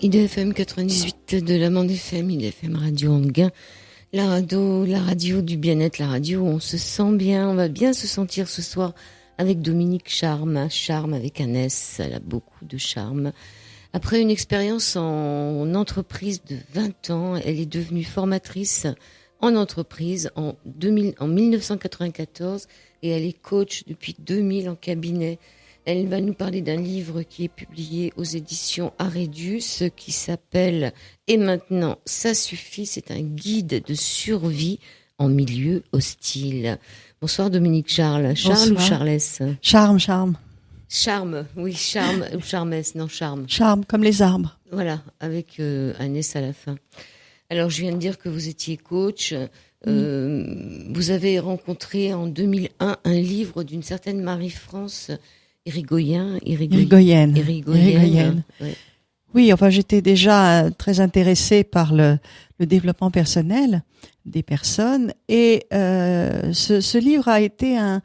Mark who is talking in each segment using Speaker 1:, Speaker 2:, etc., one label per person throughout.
Speaker 1: IDFM 98 de la Bande FM, IDFM Radio Anguin, la radio du bien-être, la radio où on se sent bien, on va bien se sentir ce soir avec Dominique Charme, Charme avec un S, elle a beaucoup de charme. Après une expérience en entreprise de 20 ans, elle est devenue formatrice en entreprise en 1994 et elle est coach depuis 2000 en cabinet. Elle va nous parler d'un livre qui est publié aux éditions Arédius qui s'appelle « Et maintenant, ça suffit ». C'est un guide de survie en milieu hostile. Bonsoir Dominique Charles. Charles ou Charlès ?
Speaker 2: Charme.
Speaker 1: Charme, oui, charme ou charmesse, non charme.
Speaker 2: Charme, comme les arbres.
Speaker 1: Voilà, avec un S à la fin. Alors je viens de dire que vous étiez coach. Vous avez rencontré en 2001 un livre d'une certaine Marie-France Irigoyen.
Speaker 2: Ouais. Oui, enfin j'étais déjà très intéressée par le développement personnel des personnes et ce livre a été un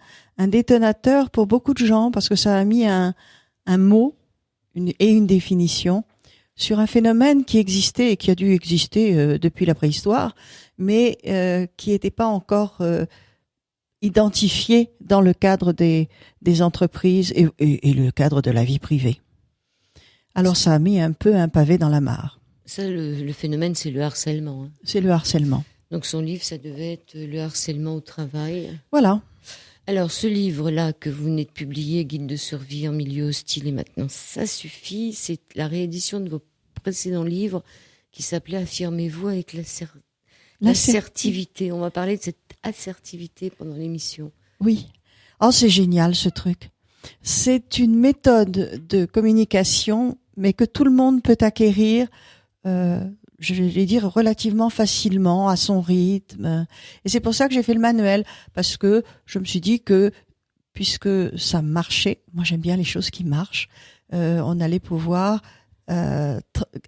Speaker 2: détonateur pour beaucoup de gens parce que ça a mis un mot et une définition sur un phénomène qui existait et qui a dû exister depuis la préhistoire, mais qui n'était pas encore identifié dans le cadre des entreprises et le cadre de la vie privée. Alors ça a mis un peu un pavé dans la mare.
Speaker 1: Ça, le phénomène, c'est le harcèlement. Hein.
Speaker 2: C'est le harcèlement.
Speaker 1: Donc son livre, ça devait être le harcèlement au travail.
Speaker 2: Voilà.
Speaker 1: Alors ce livre-là que vous venez de publier, Guide de survie en milieu hostile et maintenant ça suffit, c'est la réédition de vos précédents livres qui s'appelait Affirmez-vous avec l'assertivité. On va parler de cette assertivité pendant l'émission.
Speaker 2: Oui. Oh, c'est génial ce truc. C'est une méthode de communication, mais que tout le monde peut acquérir, je vais dire relativement facilement, à son rythme. Et c'est pour ça que j'ai fait le manuel, parce que je me suis dit que, puisque ça marchait, moi j'aime bien les choses qui marchent, on allait pouvoir,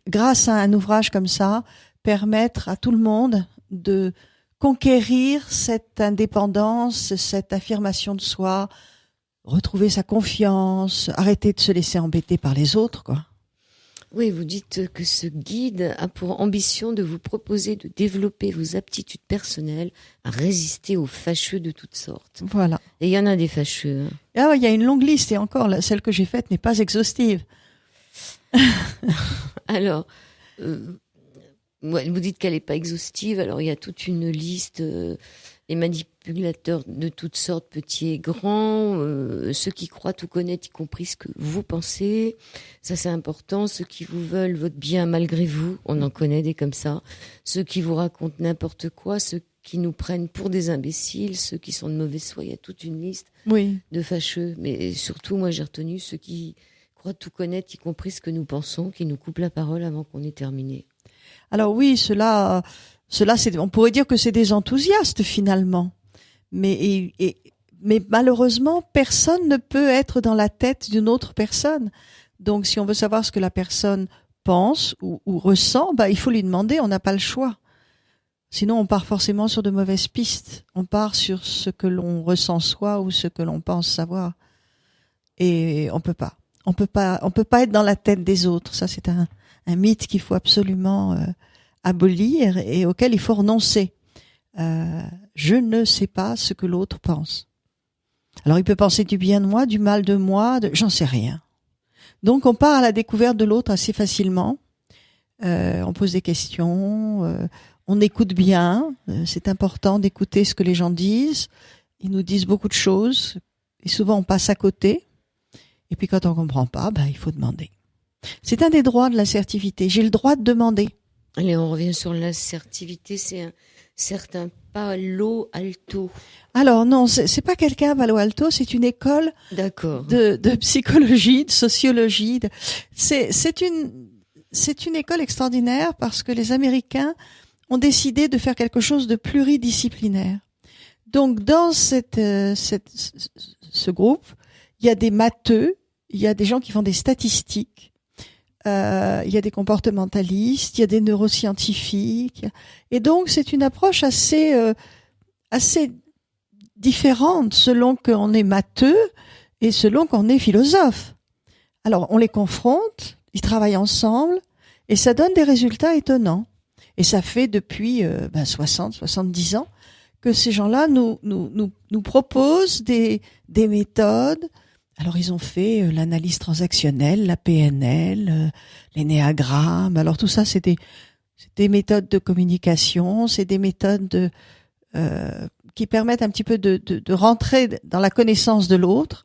Speaker 2: grâce à un ouvrage comme ça, permettre à tout le monde de conquérir cette indépendance, cette affirmation de soi, retrouver sa confiance, arrêter de se laisser embêter par les autres, quoi.
Speaker 1: Oui, vous dites que ce guide a pour ambition de vous proposer de développer vos aptitudes personnelles à résister aux fâcheux de toutes sortes.
Speaker 2: Voilà.
Speaker 1: Et il y en a des fâcheux. Hein.
Speaker 2: Ah, il y a une longue liste et encore, celle que j'ai faite n'est pas exhaustive.
Speaker 1: Alors, vous dites qu'elle n'est pas exhaustive, alors il y a toute une liste, les manipulateurs de toutes sortes, petits et grands, ceux qui croient tout connaître, y compris ce que vous pensez, ça c'est important, ceux qui vous veulent votre bien malgré vous, on en connaît des comme ça, ceux qui vous racontent n'importe quoi, ceux qui nous prennent pour des imbéciles, ceux qui sont de mauvaise foi, il y a toute une liste de fâcheux, mais surtout moi j'ai retenu ceux qui croient tout connaître, y compris ce que nous pensons, qui nous coupent la parole avant qu'on ait terminé.
Speaker 2: Alors oui, cela on pourrait dire que c'est des enthousiastes finalement. Mais malheureusement, personne ne peut être dans la tête d'une autre personne. Donc si on veut savoir ce que la personne pense ou ressent, il faut lui demander, on n'a pas le choix. Sinon, on part forcément sur de mauvaises pistes. On part sur ce que l'on ressent soi ou ce que l'on pense savoir. Et on peut pas être dans la tête des autres. Ça, c'est un mythe qu'il faut absolument abolir et auquel il faut renoncer. Je ne sais pas ce que l'autre pense. Alors il peut penser du bien de moi, du mal de moi, j'en sais rien. Donc on part à la découverte de l'autre assez facilement. On pose des questions, on écoute bien. C'est important d'écouter ce que les gens disent. Ils nous disent beaucoup de choses et souvent on passe à côté. Et puis quand on comprend pas, il faut demander. C'est un des droits de l'assertivité. J'ai le droit de demander.
Speaker 1: Allez, on revient sur l'assertivité. C'est un certain Palo Alto.
Speaker 2: Alors non, c'est pas quelqu'un Palo Alto. C'est une école de psychologie, de sociologie. C'est une école extraordinaire parce que les Américains ont décidé de faire quelque chose de pluridisciplinaire. Donc dans ce groupe, il y a des matheux, il y a des gens qui font des statistiques. Il y a des comportementalistes, il y a des neuroscientifiques, et donc c'est une approche assez différente selon qu'on est matheux et selon qu'on est philosophe. Alors on les confronte, ils travaillent ensemble, Et ça donne des résultats étonnants. Et ça fait depuis 60, 70 ans que ces gens-là nous proposent des méthodes. Alors ils ont fait l'analyse transactionnelle, la PNL, l'énéagramme. Alors tout ça, c'est des méthodes de communication, c'est des méthodes qui permettent un petit peu de rentrer dans la connaissance de l'autre.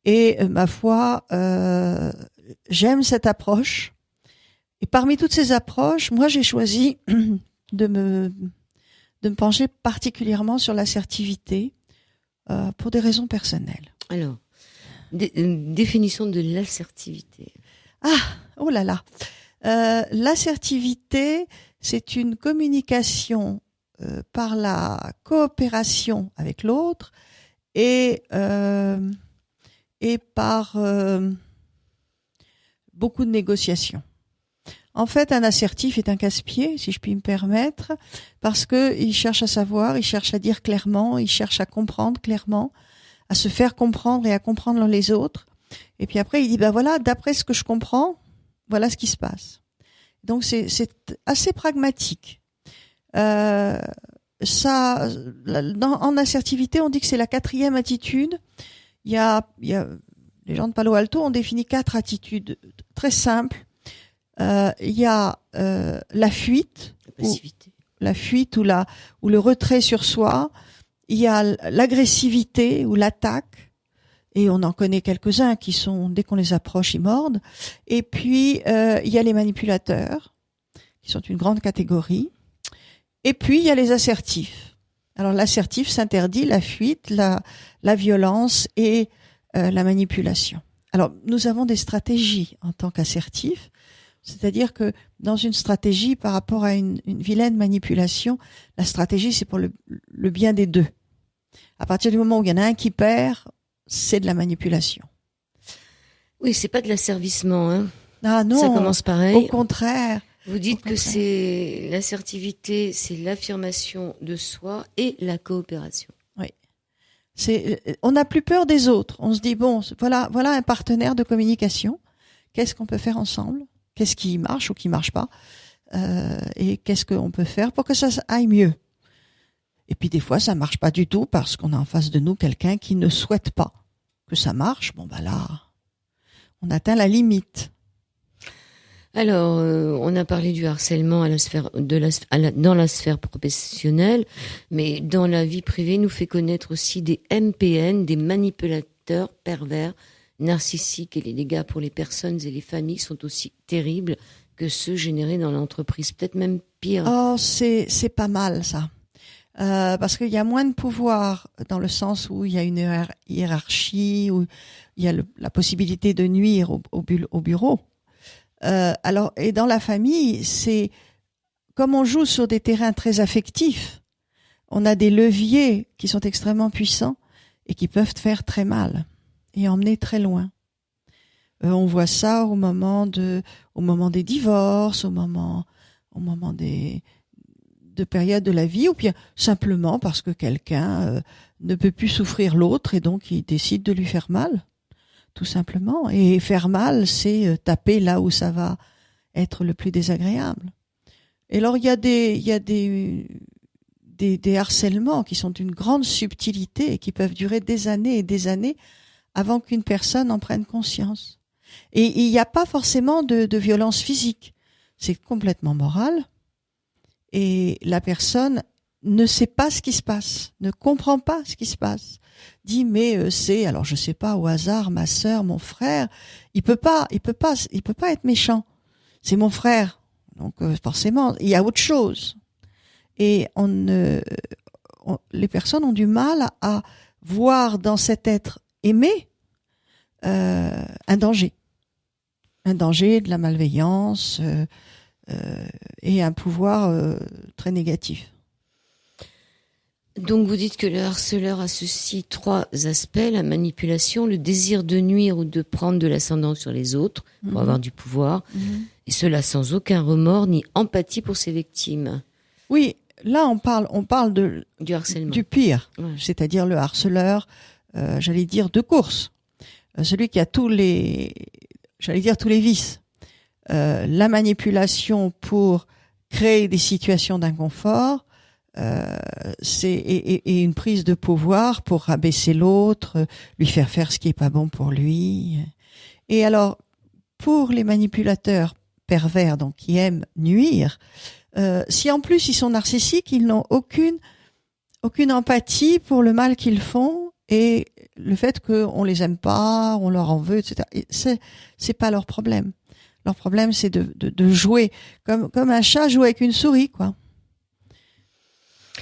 Speaker 2: Et ma foi, j'aime cette approche. Et parmi toutes ces approches, moi j'ai choisi de me pencher particulièrement sur l'assertivité pour des raisons personnelles.
Speaker 1: Alors, définition de l'assertivité.
Speaker 2: Oh là là. L'assertivité, c'est une communication par la coopération avec l'autre et par beaucoup de négociations. En fait, un assertif est un casse-pied, si je puis me permettre, parce que il cherche à savoir, il cherche à dire clairement, il cherche à comprendre clairement, à se faire comprendre et à comprendre les autres. Et puis après, il dit, voilà, d'après ce que je comprends, voilà ce qui se passe. Donc c'est assez pragmatique. En assertivité, on dit que c'est la 4e attitude. Il y a les gens de Palo Alto ont défini 4 attitudes très simples. Il y a la fuite, la fuite ou le retrait sur soi. Il y a l'agressivité ou l'attaque, et on en connaît quelques-uns qui sont, dès qu'on les approche, ils mordent. Et puis il y a les manipulateurs, qui sont une grande catégorie. Et puis il y a les assertifs. Alors l'assertif s'interdit la fuite, la violence et la manipulation. Alors nous avons des stratégies en tant qu'assertifs. C'est-à-dire que dans une stratégie par rapport à une vilaine manipulation, la stratégie c'est pour le bien des deux. À partir du moment où il y en a un qui perd, c'est de la manipulation.
Speaker 1: Oui, c'est pas de l'asservissement, hein.
Speaker 2: Ah non.
Speaker 1: Ça commence pareil.
Speaker 2: Au contraire.
Speaker 1: Vous dites que c'est l'assertivité, c'est l'affirmation de soi et la coopération.
Speaker 2: Oui. On n'a plus peur des autres. On se dit voilà un partenaire de communication. Qu'est-ce qu'on peut faire ensemble? Qu'est-ce qui marche ou qui marche pas, et qu'est-ce qu'on peut faire pour que ça aille mieux. Et puis des fois ça marche pas du tout parce qu'on a en face de nous quelqu'un qui ne souhaite pas que ça marche. Là, on atteint la limite.
Speaker 1: Alors, on a parlé du harcèlement à la sphère dans la sphère professionnelle, mais dans la vie privée, nous fait connaître aussi des MPN, des manipulateurs pervers, narcissiques, et les dégâts pour les personnes et les familles sont aussi terribles que ceux générés dans l'entreprise, peut-être même pire.
Speaker 2: Oh, c'est pas mal ça, parce qu'il y a moins de pouvoir dans le sens où il y a une hiérarchie, où il y a la possibilité de nuire au bureau. Alors, et dans la famille, c'est comme on joue sur des terrains très affectifs, on a des leviers qui sont extrêmement puissants et qui peuvent faire très mal et emmener très loin. On voit ça au moment des divorces, au moment de périodes de la vie, ou bien simplement parce que quelqu'un ne peut plus souffrir l'autre et donc il décide de lui faire mal, tout simplement. Et faire mal, c'est taper là où ça va être le plus désagréable. Et alors il y a des harcèlements qui sont d'une grande subtilité et qui peuvent durer des années et des années avant qu'une personne en prenne conscience. Et il n'y a pas forcément de violence physique. C'est complètement moral. Et la personne ne sait pas ce qui se passe, ne comprend pas ce qui se passe. Dit c'est, alors je sais pas, au hasard, ma sœur, mon frère. Il peut pas être méchant. C'est mon frère. Donc forcément, il y a autre chose. Et les personnes ont du mal à voir dans cet être aimé un danger, de la malveillance et un pouvoir très négatif.
Speaker 1: Donc vous dites que le harceleur associe 3 aspects, la manipulation, le désir de nuire ou de prendre de l'ascendant sur les autres pour avoir du pouvoir, et cela sans aucun remords ni empathie pour ses victimes.
Speaker 2: Oui, là on parle
Speaker 1: du harcèlement,
Speaker 2: du pire,
Speaker 1: ouais.
Speaker 2: C'est-à-dire le harceleur, j'allais dire de course, celui qui a tous les vices. la manipulation pour créer des situations d'inconfort, et une prise de pouvoir pour rabaisser l'autre, lui faire ce qui est pas bon pour lui. Et alors, pour les manipulateurs pervers, donc qui aiment nuire, si en plus ils sont narcissiques, ils n'ont aucune empathie pour le mal qu'ils font et le fait qu'on les aime pas, on leur en veut, etc. Et c'est pas leur problème. Leur problème, c'est de jouer comme un chat joue avec une souris, quoi.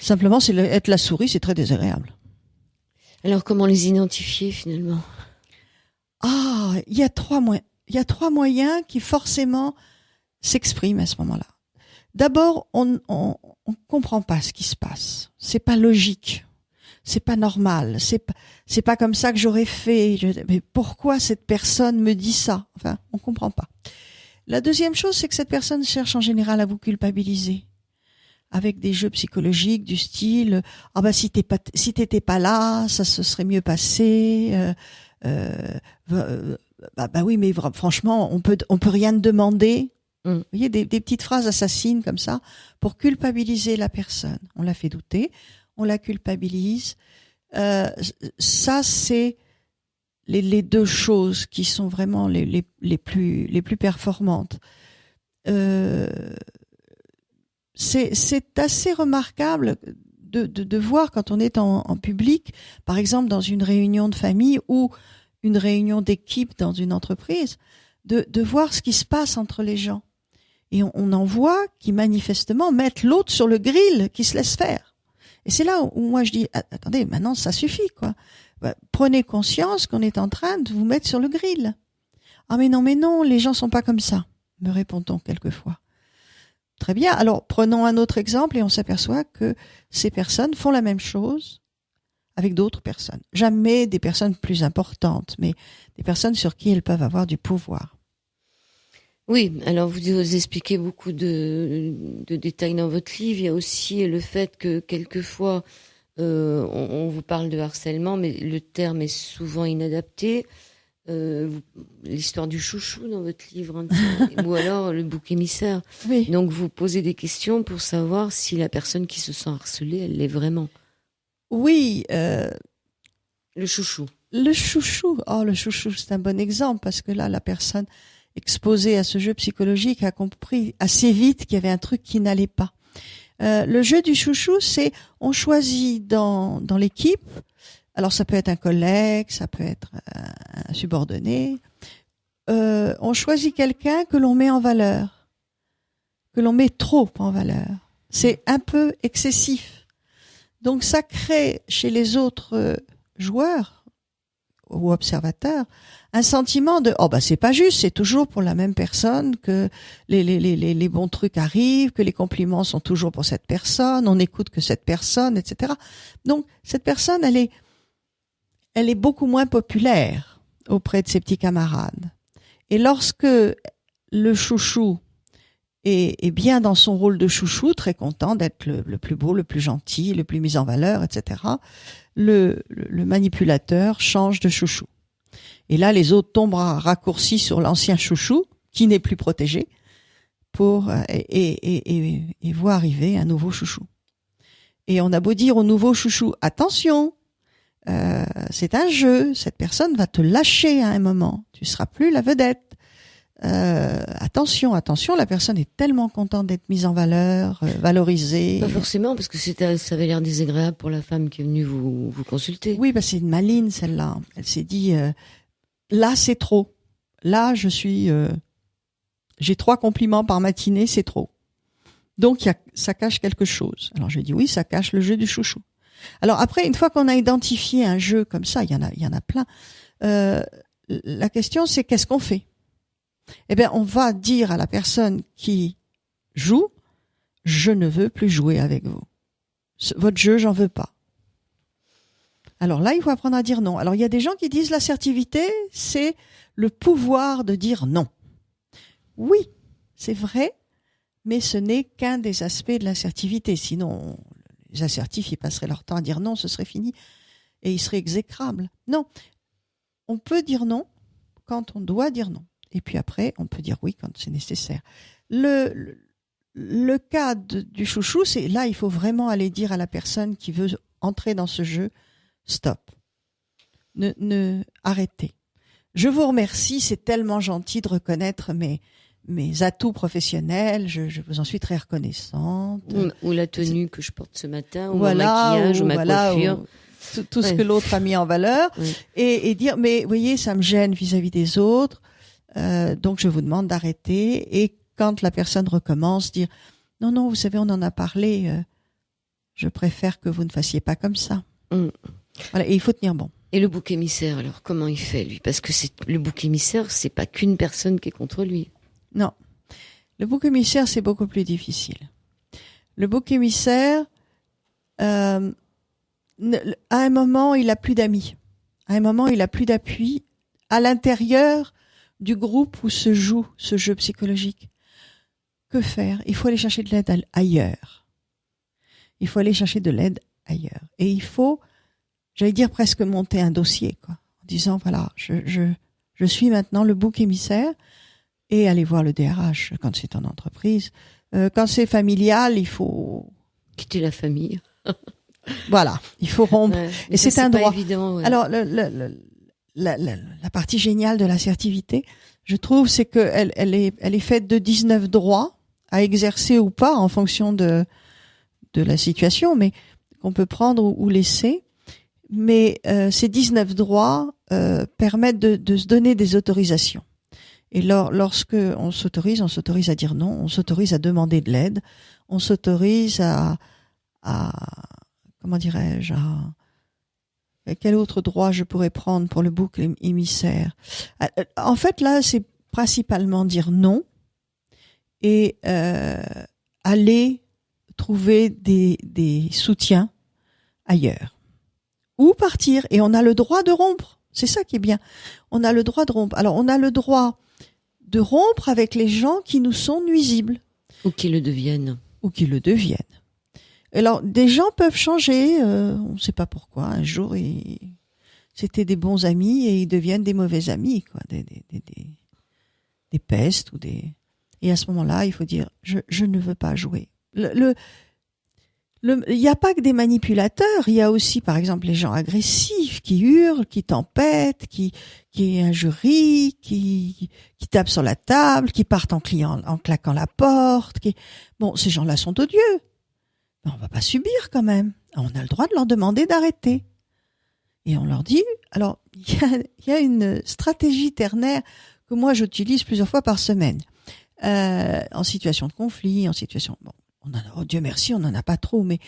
Speaker 2: Simplement, être la souris, c'est très désagréable.
Speaker 1: Alors, comment les identifier finalement?
Speaker 2: Ah, il y a trois moyens qui forcément s'expriment à ce moment-là. D'abord, on comprend pas ce qui se passe. C'est pas logique. C'est pas normal. C'est pas comme ça que j'aurais fait. Mais pourquoi cette personne me dit ça? Enfin, on comprend pas. La deuxième chose, c'est que cette personne cherche en général à vous culpabiliser. Avec des jeux psychologiques du style ah bah si t'étais pas là, ça se serait mieux passé. Bah oui, mais franchement, on peut rien te demander. Vous voyez, des petites phrases assassines comme ça pour culpabiliser la personne. On la fait douter, on la culpabilise. Ça, c'est les deux choses qui sont vraiment les plus performantes. C'est assez remarquable de voir quand on est en public, par exemple dans une réunion de famille ou une réunion d'équipe dans une entreprise, de voir ce qui se passe entre les gens. Et on en voit qui manifestement mettent l'autre sur le grill, qui se laisse faire. Et c'est là où moi je dis, attendez, maintenant ça suffit, quoi. Prenez conscience qu'on est en train de vous mettre sur le grill. Ah mais non, les gens sont pas comme ça, me répond-on quelquefois. Très bien. Alors, prenons un autre exemple et on s'aperçoit que ces personnes font la même chose avec d'autres personnes. Jamais des personnes plus importantes, mais des personnes sur qui elles peuvent avoir du pouvoir.
Speaker 1: Oui, alors vous expliquez beaucoup de détails dans votre livre. Il y a aussi le fait que quelquefois, on vous parle de harcèlement, mais le terme est souvent inadapté. L'histoire du chouchou dans votre livre, hein, ou alors le bouc émissaire.
Speaker 2: Oui.
Speaker 1: Donc vous posez des questions pour savoir si la personne qui se sent harcelée, elle l'est vraiment.
Speaker 2: Oui.
Speaker 1: Le chouchou.
Speaker 2: Le chouchou, c'est un bon exemple parce que là, la personne exposée à ce jeu psychologique a compris assez vite qu'il y avait un truc qui n'allait pas. Le jeu du chouchou, c'est on choisit dans l'équipe. Alors ça peut être un collègue, ça peut être un subordonné. On choisit quelqu'un que l'on met en valeur, que l'on met trop en valeur. C'est un peu excessif. Donc ça crée chez les autres joueurs ou observateurs un sentiment de c'est pas juste, c'est toujours pour la même personne que les bons trucs arrivent, que les compliments sont toujours pour cette personne, on n'écoute que cette personne, etc. Donc cette personne, elle est beaucoup moins populaire auprès de ses petits camarades. Et lorsque le chouchou est bien dans son rôle de chouchou, très content d'être le plus beau, le plus gentil, le plus mis en valeur, etc., le manipulateur change de chouchou. Et là, les autres tombent à raccourci sur l'ancien chouchou, qui n'est plus protégé, et voient arriver un nouveau chouchou. Et on a beau dire au nouveau chouchou, attention, c'est un jeu, cette personne va te lâcher à un moment, tu seras plus la vedette. Attention, la personne est tellement contente d'être mise en valeur, valorisée.
Speaker 1: Pas forcément, parce que ça avait l'air désagréable pour la femme qui est venue vous consulter.
Speaker 2: Oui, c'est une maline celle-là. Elle s'est dit, là c'est trop. Là j'ai 3 compliments par matinée, c'est trop. Donc ça cache quelque chose. Alors je dis oui, ça cache le jeu du chouchou. Alors après, une fois qu'on a identifié un jeu comme ça, il y en a plein. La question c'est qu'est-ce qu'on fait? Eh bien, on va dire à la personne qui joue, je ne veux plus jouer avec vous. Votre jeu, j'en veux pas. Alors là, il faut apprendre à dire non. Alors il y a des gens qui disent l'assertivité, c'est le pouvoir de dire non. Oui, c'est vrai, mais ce n'est qu'un des aspects de l'assertivité. Sinon, les assertifs, ils passeraient leur temps à dire non, ce serait fini, et ils seraient exécrables. Non, on peut dire non quand on doit dire non. Et puis après, on peut dire oui quand c'est nécessaire. Le cas du chouchou, c'est là, il faut vraiment aller dire à la personne qui veut entrer dans ce jeu, stop. Arrêtez. Je vous remercie, c'est tellement gentil de reconnaître mes atouts professionnels, je vous en suis très reconnaissante.
Speaker 1: Ou la tenue que je porte ce matin, ou
Speaker 2: voilà,
Speaker 1: mon maquillage, ou ma coiffure.
Speaker 2: Tout ce que l'autre a mis en valeur.
Speaker 1: Ouais.
Speaker 2: Et dire, mais vous voyez, ça me gêne vis-à-vis des autres, donc je vous demande d'arrêter. Et quand la personne recommence, dire, non, vous savez, on en a parlé, je préfère que vous ne fassiez pas comme ça. Voilà, et il faut tenir bon.
Speaker 1: Et le bouc émissaire, alors, comment il fait, lui? Parce que le bouc émissaire, c'est pas qu'une personne qui est contre lui.
Speaker 2: Non. Le bouc émissaire, c'est beaucoup plus difficile. Le bouc émissaire, à un moment, il a plus d'amis. À un moment, il a plus d'appui à l'intérieur du groupe où se joue ce jeu psychologique. Que faire? Il faut aller chercher de l'aide ailleurs. Il faut aller chercher de l'aide ailleurs. Et il faut, j'allais dire, presque monter un dossier, quoi, en disant, voilà, je suis maintenant le bouc émissaire, et aller voir le DRH quand c'est en entreprise. Quand c'est familial, il faut
Speaker 1: quitter la famille.
Speaker 2: Voilà, il faut rompre.
Speaker 1: Ouais,
Speaker 2: et c'est un droit.
Speaker 1: Évident, ouais.
Speaker 2: Alors, la partie géniale de l'assertivité, je trouve, c'est qu'elle est faite de 19 droits à exercer ou pas en fonction de la situation, mais qu'on peut prendre ou laisser. Mais ces 19 droits permettent de se donner des autorisations. Et lorsque on s'autorise à dire non, on s'autorise à demander de l'aide, on s'autorise à comment dirais-je, quel autre droit je pourrais prendre pour le bouc émissaire? En fait, là, c'est principalement dire non et aller trouver des soutiens ailleurs. Ou partir. Et on a le droit de rompre. C'est ça qui est bien. On a le droit de rompre. Alors, on a le droit de rompre avec les gens qui nous sont nuisibles.
Speaker 1: Ou qui le deviennent.
Speaker 2: Alors, des gens peuvent changer, on ne sait pas pourquoi. Un jour, c'était des bons amis et ils deviennent des mauvais amis, quoi, des pestes ou des. Et à ce moment-là, il faut dire, je ne veux pas jouer. Il n'y a pas que des manipulateurs. Il y a aussi, par exemple, les gens agressifs qui hurlent, qui tempêtent, qui injurient, qui tapent sur la table, qui partent en claquant la porte. Bon, ces gens-là sont odieux. Mais on va pas subir quand même. On a le droit de leur demander d'arrêter. Et on leur dit, alors, il y a une stratégie ternaire que moi j'utilise plusieurs fois par semaine. En situation de conflit, en situation, bon, oh Dieu merci, on n'en a pas trop, mais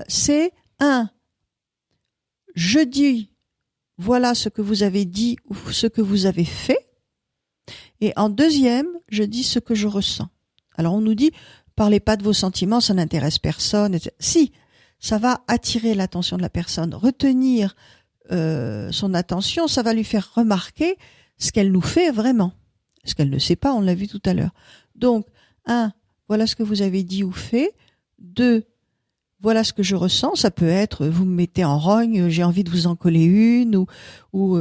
Speaker 2: c'est je dis, voilà ce que vous avez dit ou ce que vous avez fait. Et en deuxième, je dis ce que je ressens. Alors on nous dit, parlez pas de vos sentiments, ça n'intéresse personne. Etc. Si, ça va attirer l'attention de la personne, retenir son attention, ça va lui faire remarquer ce qu'elle nous fait vraiment. Ce qu'elle ne sait pas, on l'a vu tout à l'heure. Donc, voilà ce que vous avez dit ou fait. 2, voilà ce que je ressens. Ça peut être, vous me mettez en rogne, j'ai envie de vous en coller une, ou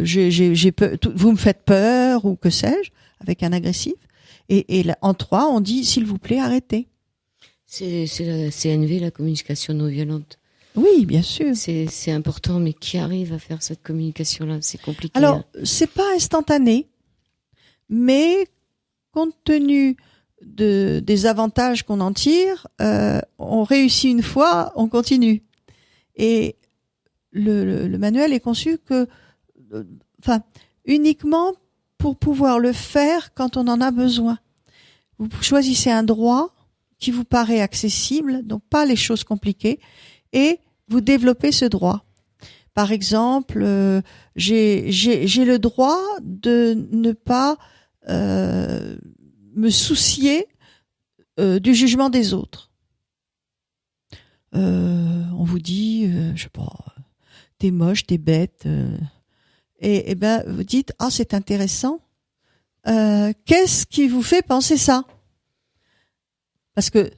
Speaker 2: j'ai peur, vous me faites peur, ou que sais-je, avec un agressif. Et là, en 3, on dit, s'il vous plaît, arrêtez.
Speaker 1: C'est la CNV, la communication non violente.
Speaker 2: Oui, bien sûr.
Speaker 1: C'est important, mais qui arrive à faire cette communication-là? C'est compliqué.
Speaker 2: Alors, c'est pas instantané, mais compte tenu des avantages qu'on en tire, on réussit une fois, on continue. Et le manuel est conçu uniquement pour pouvoir le faire quand on en a besoin. Vous choisissez un droit qui vous paraît accessible, donc pas les choses compliquées, et vous développez ce droit. Par exemple, j'ai le droit de ne pas me soucier du jugement des autres. On vous dit, je sais pas, t'es moche, t'es bête, et ben vous dites, c'est intéressant. Qu'est-ce qui vous fait penser ça? Parce que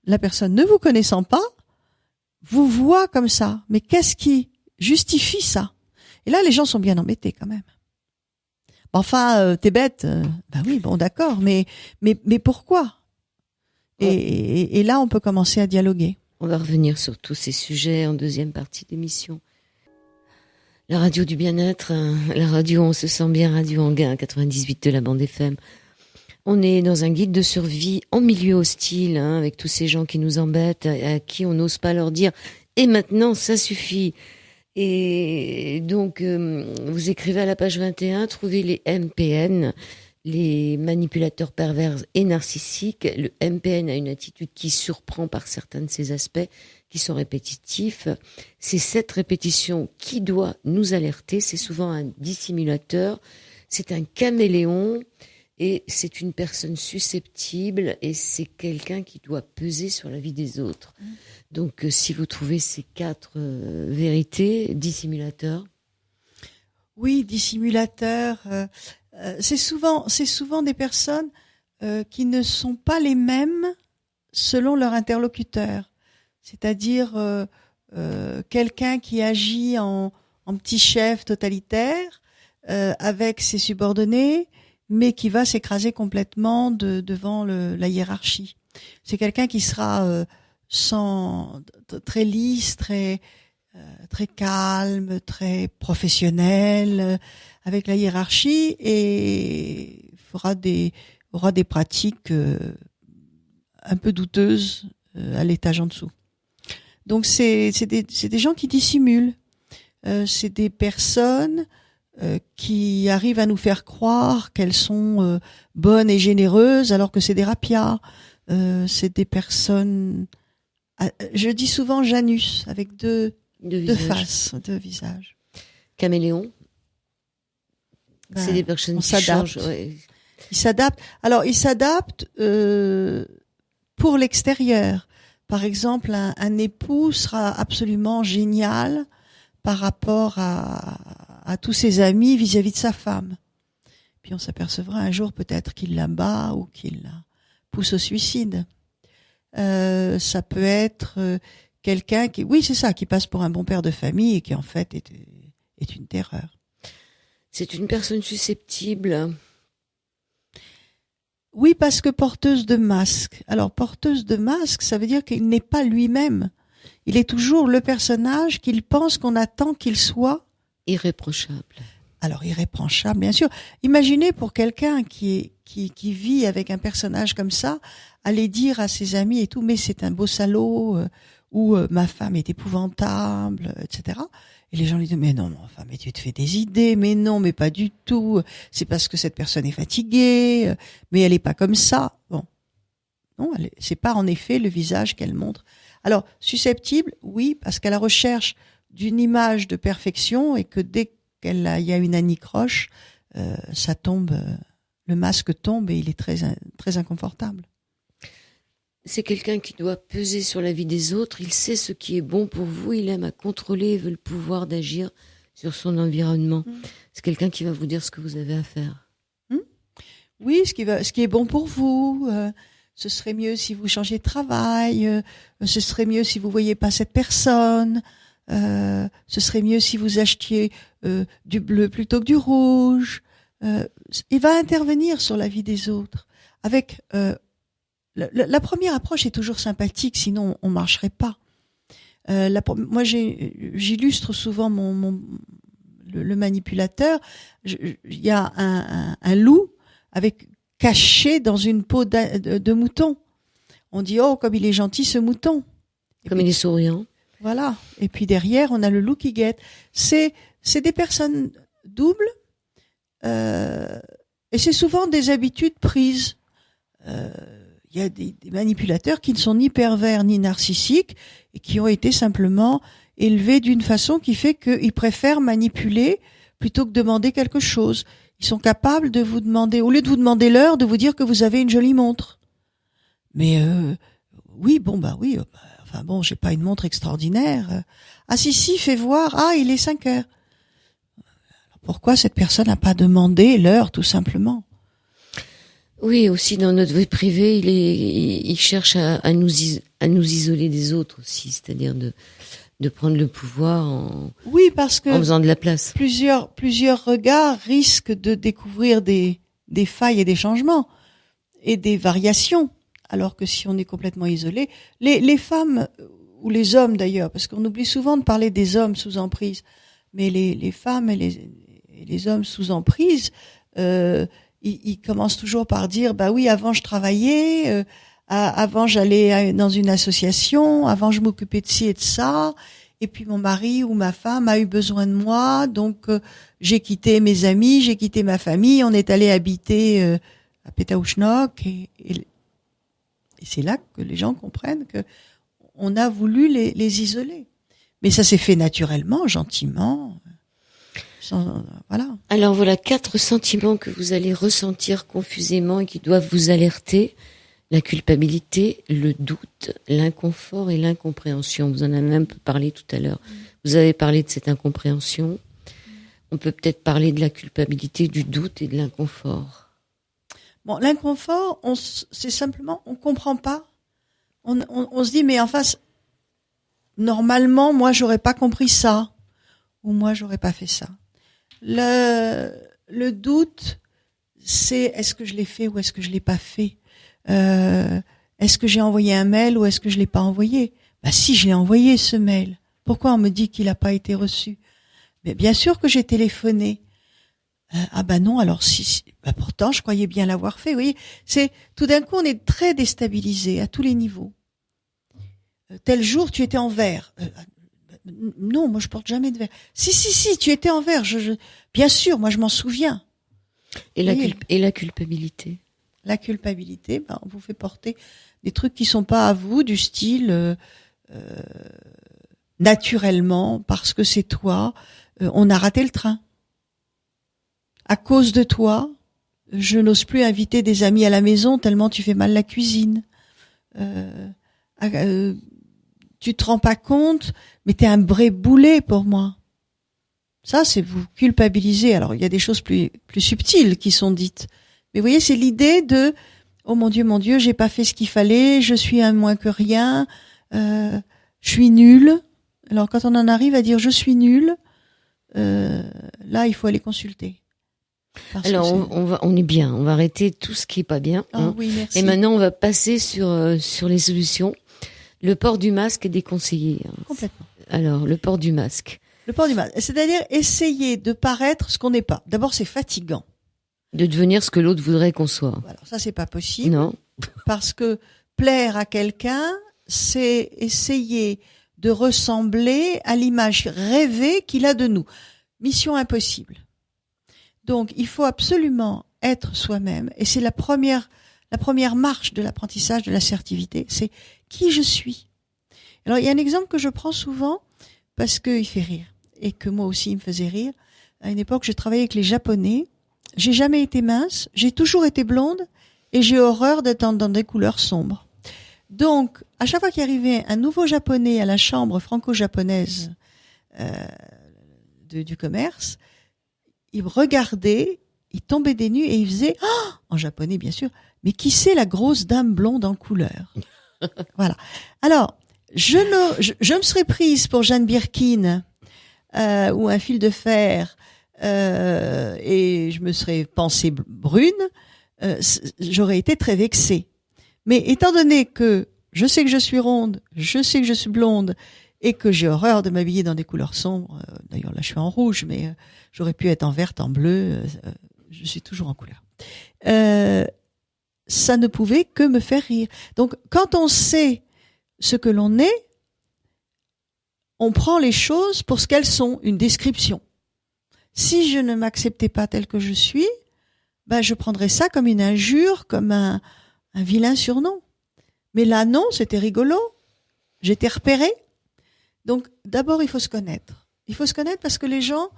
Speaker 2: la personne, ne vous connaissant pas, vous voit comme ça. Mais qu'est-ce qui justifie ça? Et là, les gens sont bien embêtés quand même. Enfin, t'es bête. Ben oui, bon, d'accord, mais pourquoi? Et là, on peut commencer à dialoguer.
Speaker 1: On va revenir sur tous ces sujets en deuxième partie d'émission. La radio du bien-être, la radio on se sent bien, Radio Anguin, 98 de la bande FM. On est dans un guide de survie en milieu hostile, avec tous ces gens qui nous embêtent, à qui on n'ose pas leur dire « et maintenant, ça suffit ». Et donc, vous écrivez à la page 21, trouvez les MPN, les manipulateurs pervers et narcissiques. Le MPN a une attitude qui surprend par certains de ses aspects, qui sont répétitifs. C'est cette répétition qui doit nous alerter. C'est souvent un dissimulateur, c'est un caméléon, et c'est une personne susceptible, et c'est quelqu'un qui doit peser sur la vie des autres. Donc, si vous trouvez ces 4 vérités, dissimulateur.
Speaker 2: Oui, dissimulateur. C'est souvent des personnes qui ne sont pas les mêmes selon leur interlocuteur. C'est-à-dire quelqu'un qui agit en petit chef totalitaire avec ses subordonnés, mais qui va s'écraser complètement devant la hiérarchie. C'est quelqu'un qui sera très lisse, très calme, très professionnel avec la hiérarchie, et aura des pratiques un peu douteuses à l'étage en dessous. Donc c'est des gens qui dissimulent. C'est des personnes qui arrivent à nous faire croire qu'elles sont bonnes et généreuses alors que c'est des rapias. C'est des personnes, je dis souvent Janus, avec deux faces, deux visages.
Speaker 1: Caméléon. C'est des personnes qui changent. Ouais.
Speaker 2: Ils s'adaptent. Alors, ils s'adaptent pour l'extérieur. Par exemple, un époux sera absolument génial par rapport à tous ses amis vis-à-vis de sa femme. Puis on s'apercevra un jour peut-être qu'il la bat ou qu'il la pousse au suicide. Ça peut être quelqu'un qui passe pour un bon père de famille et qui en fait est une terreur.
Speaker 1: C'est une personne susceptible.
Speaker 2: Oui, parce que porteuse de masque. Alors, porteuse de masque, ça veut dire qu'il n'est pas lui-même. Il est toujours le personnage qu'il pense qu'on attend qu'il soit.
Speaker 1: Irréprochable.
Speaker 2: Alors, irréprochable, bien sûr. Imaginez pour quelqu'un qui vit avec un personnage comme ça, aller dire à ses amis et tout, mais c'est un beau salaud, ou ma femme est épouvantable, etc. Et les gens lui disent, mais non, mais tu te fais des idées, mais non, mais pas du tout. C'est parce que cette personne est fatiguée, mais elle est pas comme ça. Bon. Non, c'est pas en effet le visage qu'elle montre. Alors, susceptible, oui, parce qu'à la recherche d'une image de perfection et que dès qu'il y a une anicroche, ça tombe, le masque tombe et il est très, très inconfortable.
Speaker 1: C'est quelqu'un qui doit peser sur la vie des autres. Il sait ce qui est bon pour vous. Il aime à contrôler et veut le pouvoir d'agir sur son environnement. C'est quelqu'un qui va vous dire ce que vous avez à faire.
Speaker 2: Oui, ce qui est bon pour vous. Ce serait mieux si vous changez de travail. Ce serait mieux si vous voyez pas cette personne. Ce serait mieux si vous achetiez du bleu plutôt que du rouge. Il va intervenir sur la vie des autres avec la première approche est toujours sympathique, sinon on marcherait pas. Moi, j'illustre souvent le manipulateur. Il y a un loup caché dans une peau de mouton. On dit oh comme il est gentil ce mouton.
Speaker 1: Comme il est souriant.
Speaker 2: Voilà. Et puis derrière on a le loup qui guette. C'est des personnes doubles et c'est souvent des habitudes prises. Il y a des manipulateurs qui ne sont ni pervers ni narcissiques et qui ont été simplement élevés d'une façon qui fait qu'ils préfèrent manipuler plutôt que demander quelque chose. Ils sont capables de vous demander, au lieu de vous demander l'heure, de vous dire que vous avez une jolie montre. Mais oui, j'ai pas une montre extraordinaire. Ah si, fais voir. Ah, il est 5 heures. Alors, pourquoi cette personne n'a pas demandé l'heure, tout simplement?
Speaker 1: Oui, aussi dans notre vie privée, il cherche à nous isoler des autres aussi, c'est-à-dire de prendre le pouvoir en
Speaker 2: Oui, parce que
Speaker 1: faisant de la place.
Speaker 2: plusieurs regards risquent de découvrir des failles et des changements et des variations. Alors que si on est complètement isolé, les femmes ou les hommes d'ailleurs, parce qu'on oublie souvent de parler des hommes sous emprise, mais les femmes et les hommes sous emprise, ils commencent toujours par dire bah oui, avant je travaillais, avant j'allais dans une association, avant je m'occupais de ci et de ça, et puis mon mari ou ma femme a eu besoin de moi, donc j'ai quitté mes amis, j'ai quitté ma famille, on est allé habiter à Pétaouchnok et c'est là que les gens comprennent que on a voulu les isoler. Mais ça s'est fait naturellement, gentiment. Voilà.
Speaker 1: Alors voilà 4 sentiments que vous allez ressentir confusément et qui doivent vous alerter. La culpabilité, le doute, l'inconfort et l'incompréhension. Vous en avez même parlé tout à l'heure. Vous avez parlé de cette incompréhension. On peut peut-être parler de la culpabilité, du doute et de l'inconfort.
Speaker 2: Bon, l'inconfort, c'est simplement, on comprend pas. On se dit, mais en face, normalement, moi, j'aurais pas compris ça. Ou moi, j'aurais pas fait ça. Le doute, c'est est-ce que je l'ai fait ou est-ce que je l'ai pas fait? Est-ce que j'ai envoyé un mail ou est-ce que je l'ai pas envoyé? Bah si, je l'ai envoyé ce mail. Pourquoi on me dit qu'il a pas été reçu? Mais bien sûr que j'ai téléphoné. Ah bah non, alors si bah pourtant je croyais bien l'avoir fait. Vous voyez, c'est tout d'un coup on est très déstabilisé à tous les niveaux. Tel jour tu étais en vert. Non, moi je porte jamais de vert. Si, tu étais en vert. Bien sûr, moi je m'en souviens.
Speaker 1: Et la culpabilité.
Speaker 2: La culpabilité, ben, on vous fait porter des trucs qui sont pas à vous, du style naturellement parce que c'est toi, on a raté le train. À cause de toi, je n'ose plus inviter des amis à la maison tellement tu fais mal la cuisine. Tu te rends pas compte, mais t'es un vrai boulet pour moi. Ça, c'est vous culpabiliser. Alors, il y a des choses plus subtiles qui sont dites. Mais vous voyez, c'est l'idée de oh mon Dieu, j'ai pas fait ce qu'il fallait, je suis un moins que rien, je suis nul. Alors, quand on en arrive à dire je suis nul, là, il faut aller consulter.
Speaker 1: Alors on est bien, on va arrêter tout ce qui est pas bien.
Speaker 2: Hein. Oui, merci.
Speaker 1: Et maintenant on va passer sur les solutions. Le port du masque est déconseillé.
Speaker 2: Complètement.
Speaker 1: Alors le port du masque.
Speaker 2: Le port du masque, c'est-à-dire essayer de paraître ce qu'on n'est pas. D'abord c'est fatigant.
Speaker 1: De devenir ce que l'autre voudrait qu'on soit.
Speaker 2: Alors ça c'est pas possible.
Speaker 1: Non.
Speaker 2: Parce que plaire à quelqu'un, c'est essayer de ressembler à l'image rêvée qu'il a de nous. Mission impossible. Donc, il faut absolument être soi-même. Et c'est la première marche de l'apprentissage de l'assertivité. C'est qui je suis. Alors, il y a un exemple que je prends souvent parce qu'il fait rire. Et que moi aussi, il me faisait rire. À une époque, je travaillais avec les Japonais. J'ai jamais été mince. J'ai toujours été blonde. Et j'ai horreur d'être dans des couleurs sombres. Donc, à chaque fois qu'il arrivait un nouveau Japonais à la chambre franco-japonaise du commerce, il me regardait, il tombait des nues et il faisait en japonais bien sûr, mais qui c'est la grosse dame blonde en couleur? Voilà. Alors, je me serais prise pour Jeanne Birkin ou un fil de fer et je me serais pensée brune, j'aurais été très vexée. Mais étant donné que je sais que je suis ronde, je sais que je suis blonde et que j'ai horreur de m'habiller dans des couleurs sombres, d'ailleurs là je suis en rouge, mais j'aurais pu être en verte, en bleu, je suis toujours en couleur. Ça ne pouvait que me faire rire. Donc quand on sait ce que l'on est, on prend les choses pour ce qu'elles sont, une description. Si je ne m'acceptais pas telle que je suis, ben je prendrais ça comme une injure, comme un vilain surnom. Mais là non, c'était rigolo. J'étais repérée. Donc d'abord il faut se connaître. Il faut se connaître parce que les gens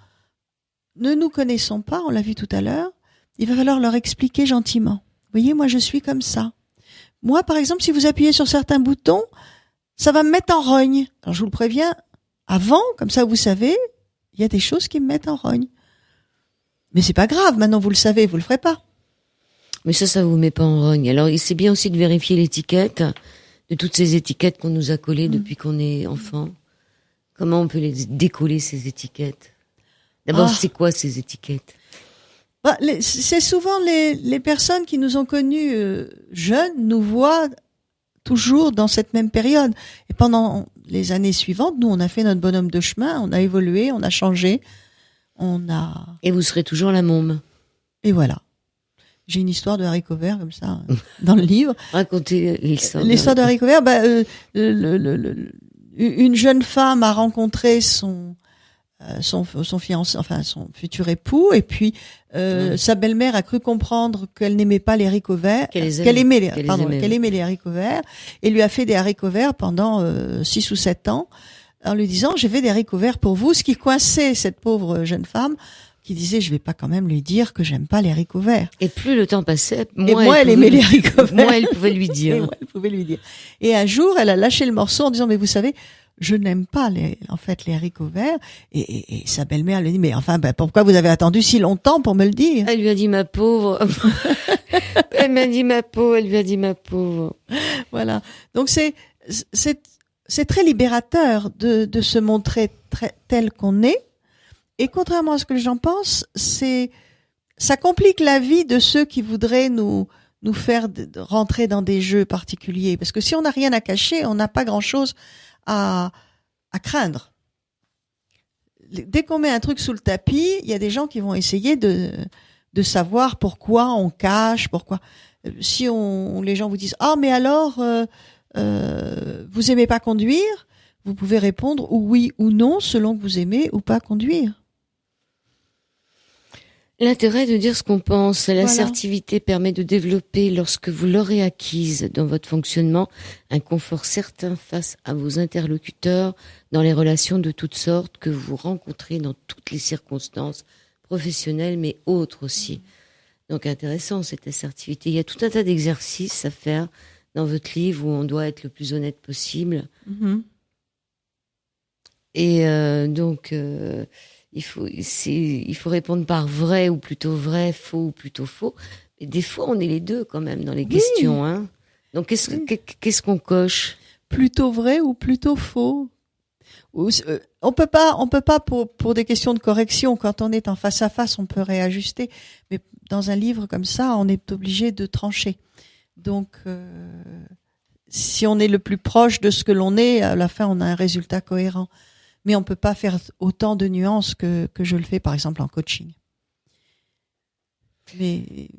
Speaker 2: ne nous connaissons pas, on l'a vu tout à l'heure, il va falloir leur expliquer gentiment. Vous voyez, moi je suis comme ça. Moi par exemple, si vous appuyez sur certains boutons, ça va me mettre en rogne. Alors je vous le préviens avant, comme ça vous savez, il y a des choses qui me mettent en rogne. Mais c'est pas grave, maintenant vous le savez, vous le ferez pas.
Speaker 1: Mais ça vous met pas en rogne. Alors c'est bien aussi de vérifier l'étiquette, de toutes ces étiquettes qu'on nous a collées depuis qu'on est enfant. Comment on peut les décoller, ces étiquettes? D'abord, c'est quoi ces étiquettes?
Speaker 2: C'est souvent les personnes qui nous ont connus jeunes nous voient toujours dans cette même période. Et pendant les années suivantes, nous, on a fait notre bonhomme de chemin, on a évolué, on a changé,
Speaker 1: Et vous serez toujours la môme.
Speaker 2: Et voilà. J'ai une histoire de haricots verts comme ça dans le livre.
Speaker 1: Racontez l'histoire.
Speaker 2: L'histoire de haricots verts. Une jeune femme a rencontré son fiancé, enfin son futur époux, et puis sa belle-mère a cru comprendre qu'elle n'aimait pas les haricots verts, qu'elle aimait les haricots verts, et lui a fait des haricots verts pendant 6 ou 7 ans, en lui disant j'ai fait des haricots verts pour vous, ce qui coinçait cette pauvre jeune femme qui disait je vais pas quand même lui dire que j'aime pas les haricots verts.
Speaker 1: Et plus le temps passait,
Speaker 2: moins elle aimait les haricots verts.
Speaker 1: Moins elle pouvait lui dire.
Speaker 2: Et un jour, elle a lâché le morceau en disant mais vous savez, je n'aime pas les haricots verts. Et sa belle-mère lui dit mais enfin pourquoi vous avez attendu si longtemps pour me le dire?
Speaker 1: Elle lui a dit ma pauvre. Elle m'a dit ma pauvre. Elle lui a dit ma pauvre.
Speaker 2: Voilà. Donc c'est très libérateur de se montrer tel qu'on est. Et contrairement à ce que j'en pense, ça complique la vie de ceux qui voudraient nous faire rentrer dans des jeux particuliers. Parce que si on n'a rien à cacher, on n'a pas grand-chose à craindre. Dès qu'on met un truc sous le tapis, il y a des gens qui vont essayer de savoir pourquoi on cache, pourquoi. Si les gens vous disent mais alors vous aimez pas conduire, vous pouvez répondre oui ou non selon que vous aimez ou pas conduire.
Speaker 1: L'intérêt de dire ce qu'on pense, l'assertivité permet de développer, lorsque vous l'aurez acquise dans votre fonctionnement, un confort certain face à vos interlocuteurs dans les relations de toutes sortes que vous rencontrez dans toutes les circonstances professionnelles mais autres aussi. Donc intéressant cette assertivité. Il y a tout un tas d'exercices à faire dans votre livre où on doit être le plus honnête possible.
Speaker 2: Mm-hmm.
Speaker 1: Et donc il faut répondre par vrai ou plutôt vrai, faux ou plutôt faux. Et des fois, on est les deux quand même dans les questions. Hein. Donc, qu'est-ce qu'on coche?
Speaker 2: Plutôt vrai ou plutôt faux? On peut pas pour des questions de correction. Quand on est en face à face, on peut réajuster. Mais dans un livre comme ça, on est obligé de trancher. Donc, si on est le plus proche de ce que l'on est, à la fin, on a un résultat cohérent. Mais on peut pas faire autant de nuances que je le fais, par exemple, en coaching. Mais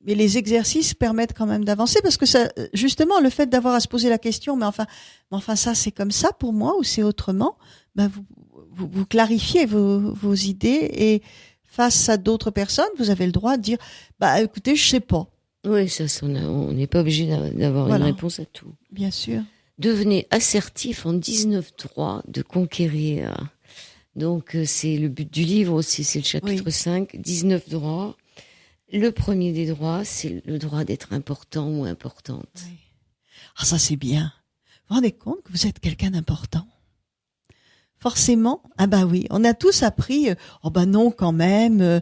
Speaker 2: les exercices permettent quand même d'avancer parce que ça, justement, le fait d'avoir à se poser la question, mais enfin, ça, c'est comme ça pour moi ou c'est autrement, vous clarifiez vos idées et face à d'autres personnes, vous avez le droit de dire, écoutez, je sais pas.
Speaker 1: Oui, ça, on n'est pas obligé d'avoir une réponse à tout.
Speaker 2: Bien sûr.
Speaker 1: Devenez assertif en 19 droits de conquérir. Donc, c'est le but du livre aussi, c'est le chapitre 5, 19 droits. Le premier des droits, c'est le droit d'être important ou importante.
Speaker 2: Oui. Ça, c'est bien. Vous vous rendez compte que vous êtes quelqu'un d'important? Forcément, oui, on a tous appris, non, quand même,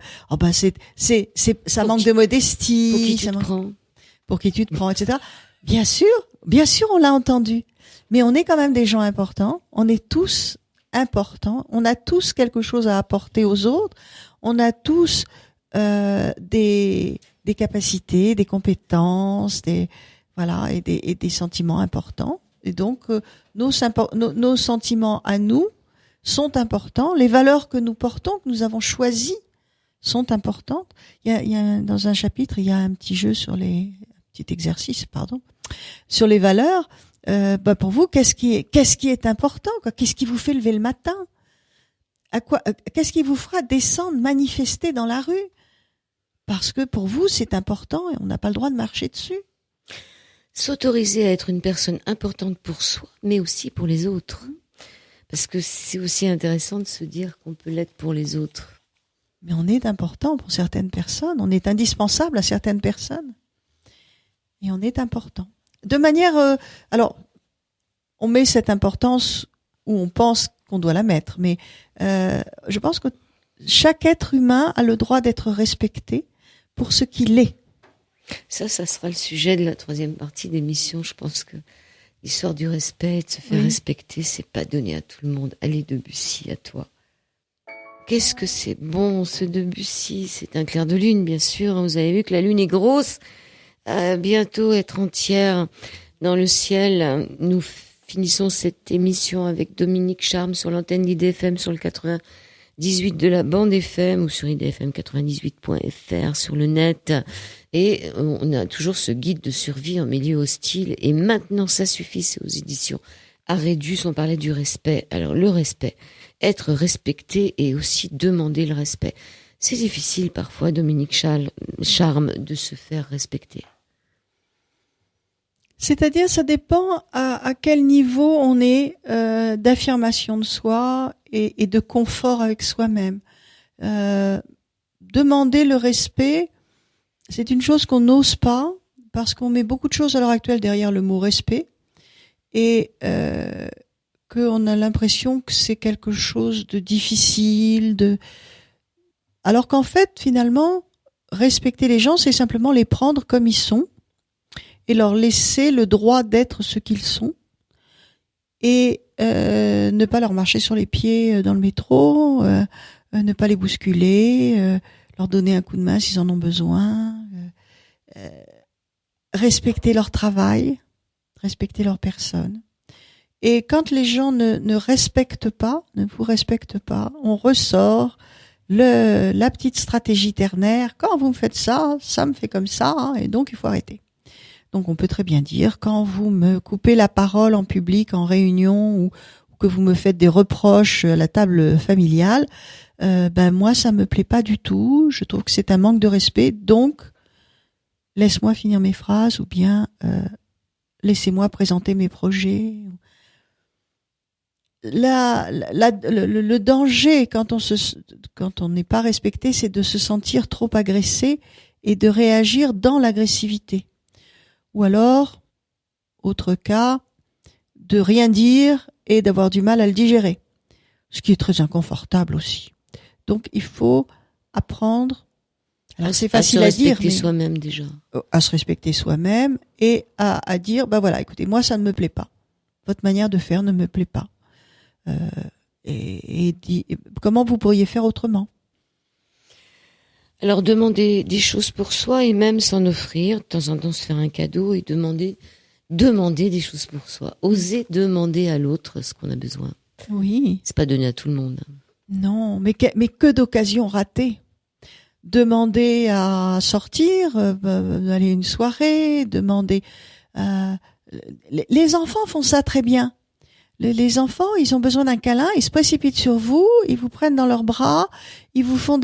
Speaker 2: ça manque de modestie.
Speaker 1: Pour qui tu te prends?
Speaker 2: Pour qui tu te prends, etc. Bien sûr, on l'a entendu. Mais on est quand même des gens importants. On est tous importants. On a tous quelque chose à apporter aux autres. On a tous des capacités, des compétences, et des sentiments importants. Et donc, nos sentiments à nous sont importants. Les valeurs que nous portons, que nous avons choisies, sont importantes. Dans un chapitre, il y a un petit jeu petit exercice, sur les valeurs. Pour vous, qu'est-ce qui est important, quoi? Qu'est-ce qui vous fait lever le matin? Qu'est-ce qui vous fera descendre, manifester dans la rue? Parce que pour vous, c'est important et on n'a pas le droit de marcher dessus.
Speaker 1: S'autoriser à être une personne importante pour soi, mais aussi pour les autres. Parce que c'est aussi intéressant de se dire qu'on peut l'être pour les autres.
Speaker 2: Mais on est important pour certaines personnes, on est indispensable à certaines personnes. Et on est important. De manière... on met cette importance où on pense qu'on doit la mettre, mais je pense que chaque être humain a le droit d'être respecté pour ce qu'il est.
Speaker 1: Ça sera le sujet de la 3e partie d'émission. Je pense que l'histoire du respect et de se faire respecter, c'est pas donné à tout le monde. Allez, Debussy, à toi. Qu'est-ce que c'est bon, ce Debussy. C'est un clair de lune, bien sûr. Vous avez vu que la lune est grosse. Bientôt être entière dans le ciel. Nous finissons cette émission avec Dominique Charme sur l'antenne d'IDFM sur le 98 de la bande FM ou sur idfm98.fr sur le net. Et on a toujours ce guide de survie en milieu hostile. Et maintenant, ça suffit, c'est aux éditions Arédus. On parlait du respect. Alors, le respect, être respecté et aussi demander le respect. C'est difficile parfois, Dominique Charme, de se faire respecter.
Speaker 2: C'est-à-dire, ça dépend à quel niveau on est d'affirmation de soi et de confort avec soi-même. Demander le respect, c'est une chose qu'on n'ose pas parce qu'on met beaucoup de choses à l'heure actuelle derrière le mot respect et qu'on a l'impression que c'est quelque chose de difficile, alors qu'en fait, finalement, respecter les gens, c'est simplement les prendre comme ils sont et leur laisser le droit d'être ce qu'ils sont et ne pas leur marcher sur les pieds dans le métro, ne pas les bousculer, leur donner un coup de main s'ils en ont besoin, respecter leur travail, respecter leur personne. Et quand les gens ne vous respectent pas, on ressort la petite stratégie ternaire. Quand vous me faites ça, ça me fait comme ça, hein, et donc il faut arrêter. Donc on peut très bien dire, quand vous me coupez la parole en public, en réunion, ou que vous me faites des reproches à la table familiale, moi ça me plaît pas du tout, je trouve que c'est un manque de respect, donc laisse-moi finir mes phrases, ou bien laissez-moi présenter mes projets. Le danger quand on n'est pas respecté, c'est de se sentir trop agressé et de réagir dans l'agressivité. Ou alors, autre cas, de rien dire et d'avoir du mal à le digérer, ce qui est très inconfortable aussi. Donc il faut apprendre, alors c'est facile à dire, mais
Speaker 1: soi-même déjà,
Speaker 2: à se respecter soi-même et à dire voilà, écoutez, moi ça ne me plaît pas, votre manière de faire ne me plaît pas. Et comment vous pourriez faire autrement?
Speaker 1: Alors demander des choses pour soi et même s'en offrir, de temps en temps se faire un cadeau et demander des choses pour soi. Oser demander à l'autre ce qu'on a besoin.
Speaker 2: Oui.
Speaker 1: C'est pas donné à tout le monde.
Speaker 2: Non, mais que d'occasions ratées. Demander à sortir, aller à une soirée, demander. Les enfants font ça très bien. Les enfants, ils ont besoin d'un câlin, ils se précipitent sur vous, ils vous prennent dans leurs bras, ils vous font un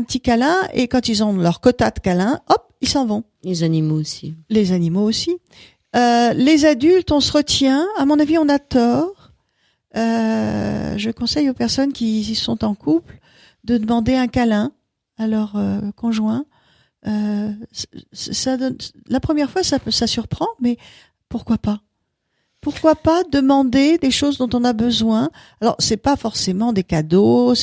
Speaker 2: petit câlin, et quand ils ont leur quota de câlin, hop, ils s'en vont.
Speaker 1: Les animaux aussi.
Speaker 2: Les animaux aussi. Les adultes, on se retient. À mon avis, on a tort. Je conseille aux personnes qui sont en couple de demander un câlin à leur conjoint. Ça donne, la première fois, ça surprend, mais pourquoi pas? Pourquoi pas demander des choses dont on a besoin? Alors, c'est pas forcément des cadeaux,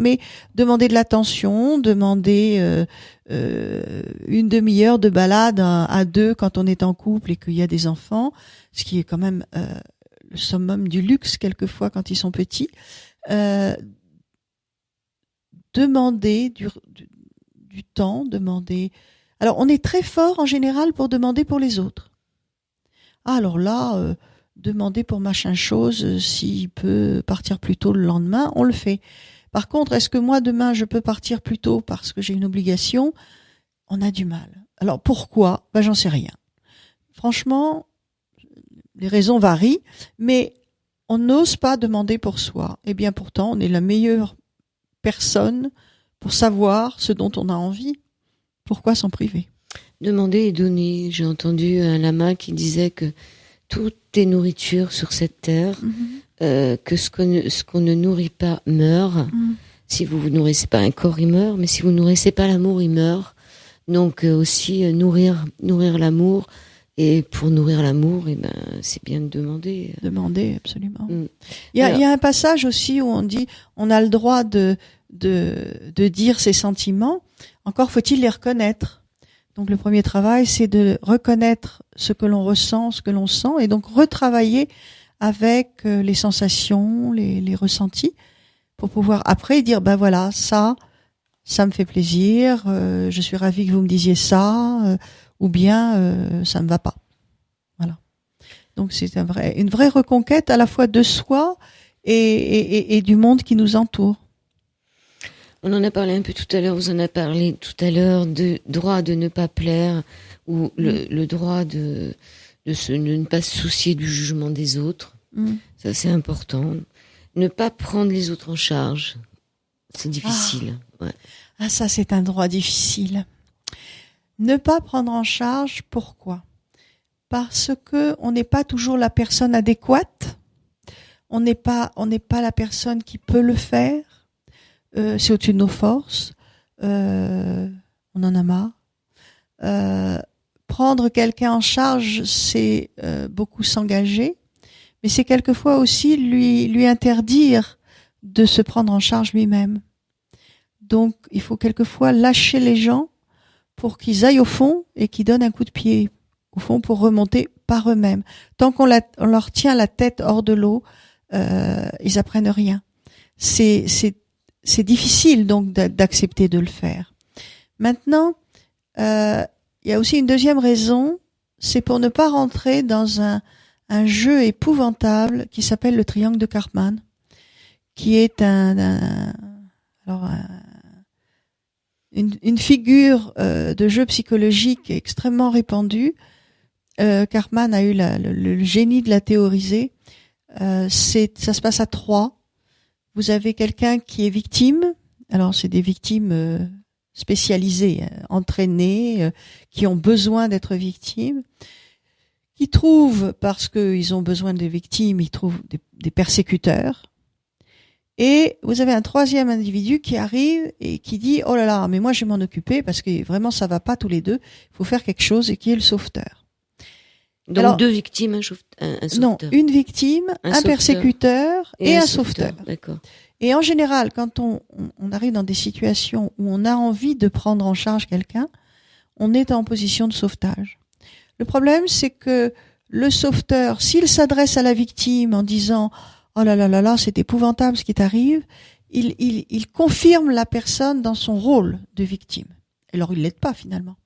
Speaker 2: mais demander de l'attention, demander une demi-heure de balade à deux quand on est en couple et qu'il y a des enfants, ce qui est quand même le summum du luxe quelquefois quand ils sont petits. Demander du temps, demander. Alors, on est très fort en général pour demander pour les autres. Ah, alors là, demander pour machin chose, s'il peut partir plus tôt le lendemain, on le fait. Par contre, est-ce que moi, demain, je peux partir plus tôt parce que j'ai une obligation? On a du mal. Alors, pourquoi? J'en sais rien. Franchement, les raisons varient, mais on n'ose pas demander pour soi. Eh bien, pourtant, on est la meilleure personne pour savoir ce dont on a envie. Pourquoi s'en priver?
Speaker 1: Demander et donner. J'ai entendu un lama qui disait que tout est nourriture sur cette terre, que ce qu'on ne nourrit pas meurt. Si vous vous nourrissez pas un corps, il meurt, mais si vous nourrissez pas l'amour, il meurt. Donc aussi nourrir l'amour. Et pour nourrir l'amour, c'est bien de demander.
Speaker 2: Demander, absolument. Il y a un passage aussi où on dit on a le droit de dire ses sentiments. Encore faut-il les reconnaître. Donc le premier travail, c'est de reconnaître ce que l'on ressent, ce que l'on sent, et donc retravailler avec les sensations, les ressentis, pour pouvoir après dire, ben voilà, ça me fait plaisir, je suis ravie que vous me disiez ça, ou bien ça me va pas. Voilà. Donc c'est une vraie reconquête à la fois de soi et du monde qui nous entoure.
Speaker 1: On en a parlé un peu tout à l'heure, vous en avez parlé tout à l'heure, de droit de ne pas plaire, ou le droit de ne pas se soucier du jugement des autres. Ça, c'est important. Ne pas prendre les autres en charge, c'est difficile. Ouais.
Speaker 2: Ah, ça, c'est un droit difficile. Ne pas prendre en charge, pourquoi ? Parce que on n'est pas toujours la personne adéquate. On n'est pas la personne qui peut le faire. C'est au-dessus de nos forces. On en a marre. Prendre quelqu'un en charge, c'est beaucoup s'engager, mais c'est quelquefois aussi lui interdire de se prendre en charge lui-même. Donc, il faut quelquefois lâcher les gens pour qu'ils aillent au fond et qu'ils donnent un coup de pied au fond pour remonter par eux-mêmes. Tant qu'on leur tient la tête hors de l'eau, ils apprennent rien. C'est difficile donc d'accepter de le faire. Maintenant, il y a aussi une deuxième raison, c'est pour ne pas rentrer dans un jeu épouvantable qui s'appelle le triangle de Karpman, qui est une figure de jeu psychologique extrêmement répandue. Karpman a eu le génie de la théoriser. Ça se passe à 3. Vous avez quelqu'un qui est victime. Alors c'est des victimes spécialisées, entraînées, qui ont besoin d'être victimes, qui trouvent, parce qu'ils ont besoin de victimes, ils trouvent des persécuteurs. Et vous avez un troisième individu qui arrive et qui dit « Oh là là, mais moi je vais m'en occuper parce que vraiment ça va pas tous les deux, il faut faire quelque chose » et qui est le sauveteur.
Speaker 1: Donc alors, 2 victimes, un sauveteur.
Speaker 2: Non, une victime, un persécuteur et un sauveteur.
Speaker 1: D'accord.
Speaker 2: Et en général, quand on arrive dans des situations où on a envie de prendre en charge quelqu'un, on est en position de sauvetage. Le problème, c'est que le sauveteur, s'il s'adresse à la victime en disant « Oh là là là là, c'est épouvantable ce qui t'arrive », il confirme la personne dans son rôle de victime. Alors, il l'aide pas finalement.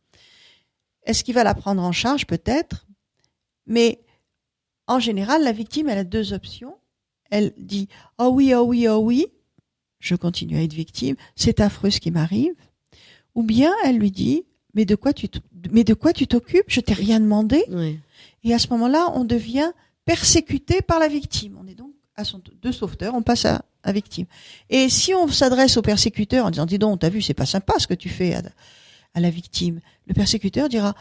Speaker 2: Est-ce qu'il va la prendre en charge? Peut-être. Mais en général, la victime, elle a 2 options. Elle dit « Oh oui, oh oui, oh oui, je continue à être victime, c'est affreux ce qui m'arrive. » Ou bien elle lui dit « Mais de quoi tu t'occupes? Je t'ai rien demandé. »
Speaker 1: Oui.
Speaker 2: Et à ce moment-là, on devient persécuté par la victime. On est donc de sauveteur, on passe à victime. Et si on s'adresse au persécuteur en disant « Dis donc, t'as vu, c'est pas sympa ce que tu fais à la victime. » Le persécuteur dira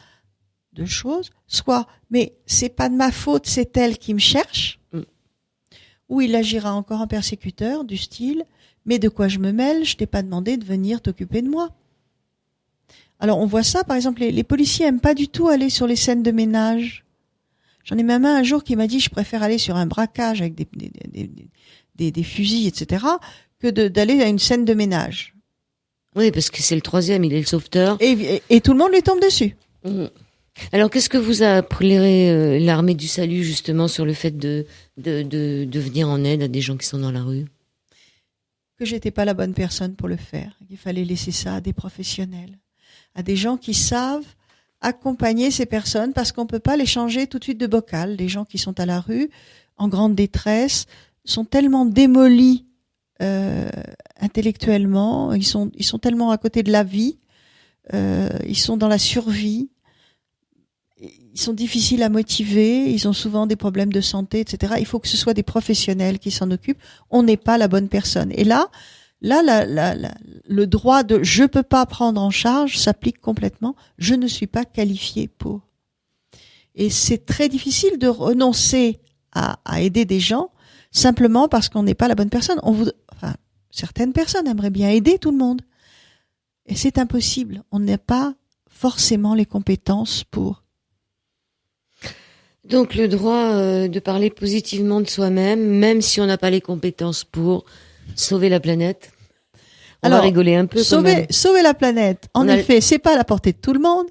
Speaker 2: 2 choses. Soit « Mais c'est pas de ma faute, c'est elle qui me cherche. » Ou il agira encore en persécuteur, du style « Mais de quoi je me mêle? Je t'ai pas demandé de venir t'occuper de moi. » Alors on voit ça, par exemple, les policiers aiment pas du tout aller sur les scènes de ménage. J'en ai même un jour qui m'a dit « Je préfère aller sur un braquage avec des fusils, etc. que d'aller à une scène de ménage. »
Speaker 1: Oui, parce que c'est le troisième, il est le sauveteur.
Speaker 2: Et tout le monde lui tombe dessus.
Speaker 1: Mmh. Alors, qu'est-ce que vous a appris l'armée du salut, justement, sur le fait de venir en aide à des gens qui sont dans la rue?
Speaker 2: Que j'étais pas la bonne personne pour le faire. Il fallait laisser ça à des professionnels, à des gens qui savent accompagner ces personnes, parce qu'on peut pas les changer tout de suite de bocal. Les gens qui sont à la rue, en grande détresse, sont tellement démolis intellectuellement, ils sont tellement à côté de la vie, ils sont dans la survie. Ils sont difficiles à motiver, ils ont souvent des problèmes de santé, etc. Il faut que ce soit des professionnels qui s'en occupent. On n'est pas la bonne personne. Et là, le droit de je peux pas prendre en charge s'applique complètement. Je ne suis pas qualifié pour. Et c'est très difficile de renoncer à aider des gens simplement parce qu'on n'est pas la bonne personne. Certaines personnes aimeraient bien aider tout le monde. Et c'est impossible. On n'a pas forcément les compétences pour.
Speaker 1: Donc le droit de parler positivement de soi-même, même si on n'a pas les compétences pour sauver la planète. On va rigoler un peu quand même.
Speaker 2: Sauver la planète. En effet, c'est pas à la portée de tout le monde.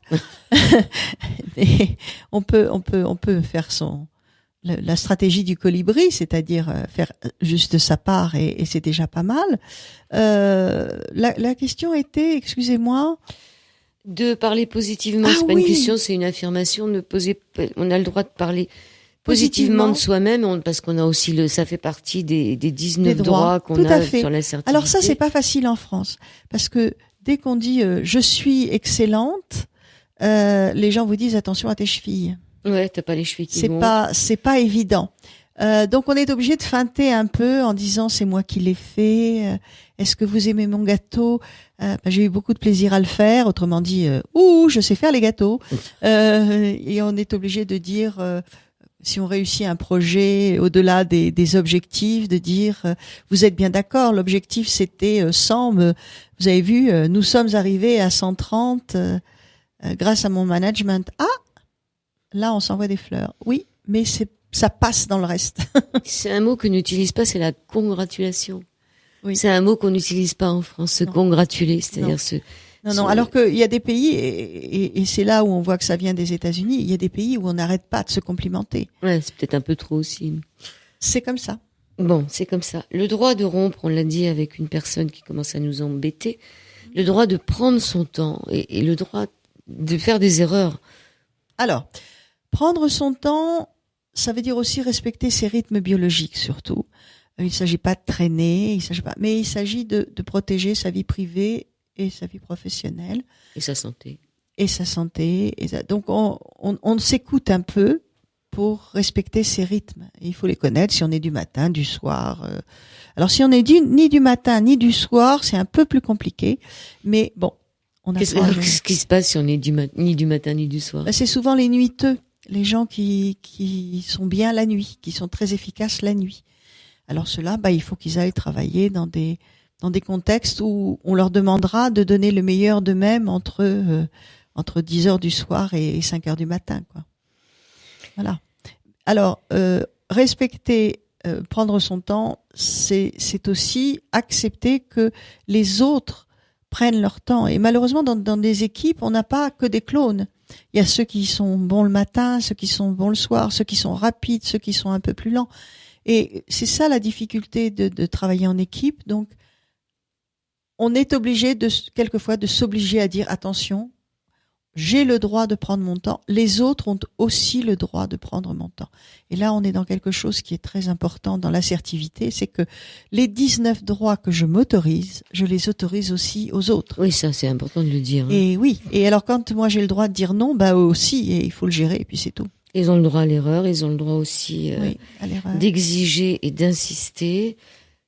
Speaker 2: Mais on peut faire la stratégie du colibri, c'est-à-dire faire juste sa part et c'est déjà pas mal. La question était, excusez-moi.
Speaker 1: De parler positivement, c'est pas une question, c'est une affirmation. On a le droit de parler positivement de soi-même, parce qu'on a aussi ça fait partie des 19 droits qu'on a sur l'assertivité.
Speaker 2: Alors ça, c'est pas facile en France, parce que dès qu'on dit je suis excellente, les gens vous disent attention à tes chevilles.
Speaker 1: Ouais, t'as pas les chevilles qui montent.
Speaker 2: C'est pas évident. Donc on est obligé de feinter un peu en disant c'est moi qui l'ai fait. Est-ce que vous aimez mon gâteau? J'ai eu beaucoup de plaisir à le faire. Autrement dit, je sais faire les gâteaux. Et on est obligé de dire si on réussit un projet au-delà des objectifs, de dire vous êtes bien d'accord. L'objectif c'était 100. Vous avez vu, nous sommes arrivés à 130 grâce à mon management. Là on s'envoie des fleurs. Oui, mais ça passe dans le reste.
Speaker 1: C'est un mot que n'utilise pas, c'est la congratulation.
Speaker 2: Oui.
Speaker 1: C'est un mot qu'on n'utilise pas en France, se congratuler, c'est-à-dire
Speaker 2: Non, alors qu'il y a des pays, et c'est là où on voit que ça vient des États-Unis, il y a des pays où on n'arrête pas de se complimenter.
Speaker 1: Ouais, c'est peut-être un peu trop aussi.
Speaker 2: C'est comme ça.
Speaker 1: Bon, c'est comme ça. Le droit de rompre, on l'a dit avec une personne qui commence à nous embêter, le droit de prendre son temps et le droit de faire des erreurs. Alors,
Speaker 2: prendre son temps, ça veut dire aussi respecter ses rythmes biologiques surtout. Il ne s'agit pas de traîner, mais il s'agit de protéger sa vie privée et sa vie professionnelle.
Speaker 1: Et sa santé.
Speaker 2: Donc on s'écoute un peu pour respecter ses rythmes. Et il faut les connaître si on est du matin, du soir. Alors si on est ni du matin ni du soir, c'est un peu plus compliqué. Mais bon, on a.
Speaker 1: Qu'est-ce qui se passe si on est ni du matin ni du soir?
Speaker 2: C'est souvent les nuiteux, les gens qui sont bien la nuit, qui sont très efficaces la nuit. Alors ceux-là, il faut qu'ils aillent travailler dans des contextes où on leur demandera de donner le meilleur d'eux-mêmes entre 10 heures du soir et 5 heures du matin, quoi. Voilà. Alors, respecter, prendre son temps, c'est aussi accepter que les autres prennent leur temps. Et malheureusement, dans des équipes, on n'a pas que des clones. Il y a ceux qui sont bons le matin, ceux qui sont bons le soir, ceux qui sont rapides, ceux qui sont un peu plus lents. Et c'est ça la difficulté de travailler en équipe. Donc, on est obligé quelquefois de s'obliger à dire attention, j'ai le droit de prendre mon temps. Les autres ont aussi le droit de prendre mon temps. Et là, on est dans quelque chose qui est très important dans l'assertivité, c'est que les 19 droits que je m'autorise, je les autorise aussi aux autres.
Speaker 1: Oui, ça, c'est important de le dire.
Speaker 2: Et oui. Et alors, quand moi j'ai le droit de dire non, eux aussi, et il faut le gérer, et puis c'est tout.
Speaker 1: Ils ont le droit à l'erreur, ils ont le droit aussi d'exiger et d'insister.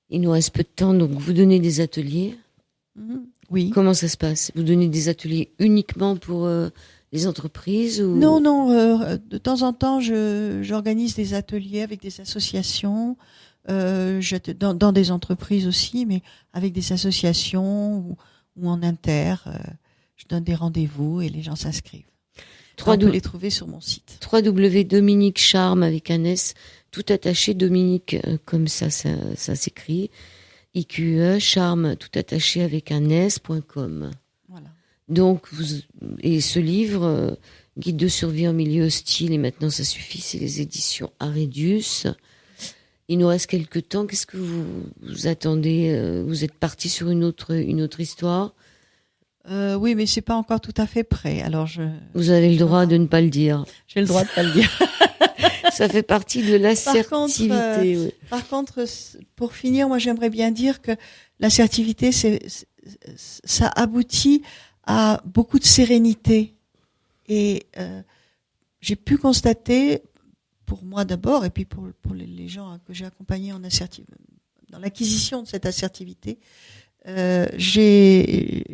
Speaker 1: Il nous reste peu de temps, donc vous donnez des ateliers.
Speaker 2: Oui.
Speaker 1: Comment ça se passe? Vous donnez des ateliers uniquement pour les entreprises ou...
Speaker 2: Non, de temps en temps, j'organise des ateliers avec des associations, dans des entreprises aussi, mais avec des associations ou en inter. Je donne des rendez-vous et les gens s'inscrivent. On peut les trouver sur mon site.
Speaker 1: Dominique Charme avec un S, tout attaché, Dominique, comme ça s'écrit. IQE, Charme, tout attaché avec un S.com.
Speaker 2: Voilà.
Speaker 1: Donc, et ce livre, Guide de survie en milieu hostile, et maintenant ça suffit, c'est les éditions Arredius. Il nous reste quelques temps. Qu'est-ce que vous attendez? Vous êtes parti sur une autre histoire?
Speaker 2: Oui, mais c'est pas encore tout à fait prêt. Alors
Speaker 1: vous avez le droit de ne pas le dire.
Speaker 2: J'ai le droit de pas le dire.
Speaker 1: Ça fait partie de l'assertivité.
Speaker 2: Par contre, pour finir, moi j'aimerais bien dire que l'assertivité, ça aboutit à beaucoup de sérénité. Et j'ai pu constater, pour moi d'abord, et puis pour les gens que j'ai accompagnés dans l'acquisition de cette assertivité, j'ai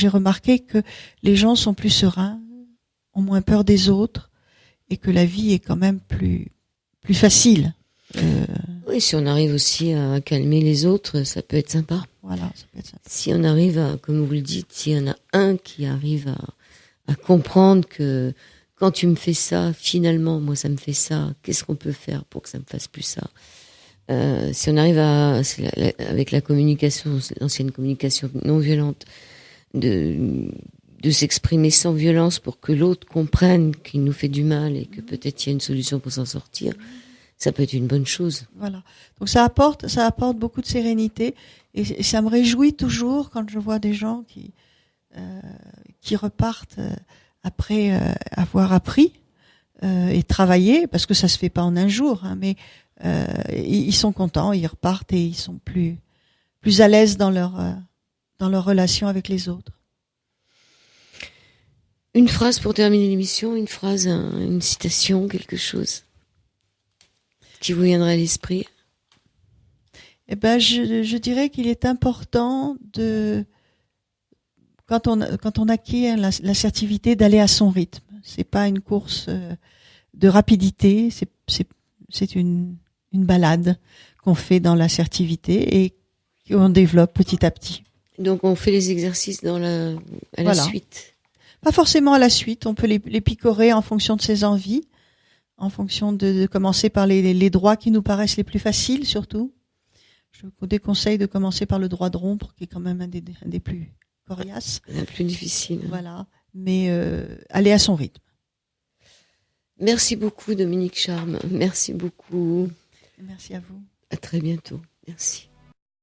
Speaker 2: remarqué que les gens sont plus sereins, ont moins peur des autres, et que la vie est quand même plus facile.
Speaker 1: Oui, si on arrive aussi à calmer les autres, ça peut être sympa.
Speaker 2: Voilà, ça peut être sympa.
Speaker 1: Si on arrive à, comme vous le dites, s'il y en a un qui arrive à comprendre que quand tu me fais ça, finalement, moi ça me fait ça, qu'est-ce qu'on peut faire pour que ça me fasse plus ça? Si on arrive à, avec la communication, l'ancienne communication non violente, de s'exprimer sans violence pour que l'autre comprenne qu'il nous fait du mal et que peut-être il y a une solution pour s'en sortir, ça peut être une bonne chose.
Speaker 2: Voilà. Donc ça apporte beaucoup de sérénité et ça me réjouit toujours quand je vois des gens qui repartent après avoir appris et travaillé, parce que ça se fait pas en un jour, hein, mais ils sont contents, ils repartent et ils sont plus à l'aise dans leur relation avec les autres.
Speaker 1: Une phrase pour terminer l'émission, une phrase, une citation, quelque chose qui vous viendrait à l'esprit?
Speaker 2: Eh ben, je dirais qu'il est important quand on acquiert l'assertivité, d'aller à son rythme. C'est pas une course de rapidité, c'est une balade qu'on fait dans l'assertivité et qu'on développe petit à petit.
Speaker 1: Donc on fait les exercices à la suite.
Speaker 2: Pas forcément à la suite, on peut les picorer en fonction de ses envies, en fonction de commencer par les droits qui nous paraissent les plus faciles surtout. Je vous déconseille de commencer par le droit de rompre, qui est quand même un des plus coriaces.
Speaker 1: Un plus difficile.
Speaker 2: Voilà, mais aller à son rythme.
Speaker 1: Merci beaucoup Dominique Charme, merci beaucoup.
Speaker 2: Merci à vous.
Speaker 1: À très bientôt, merci.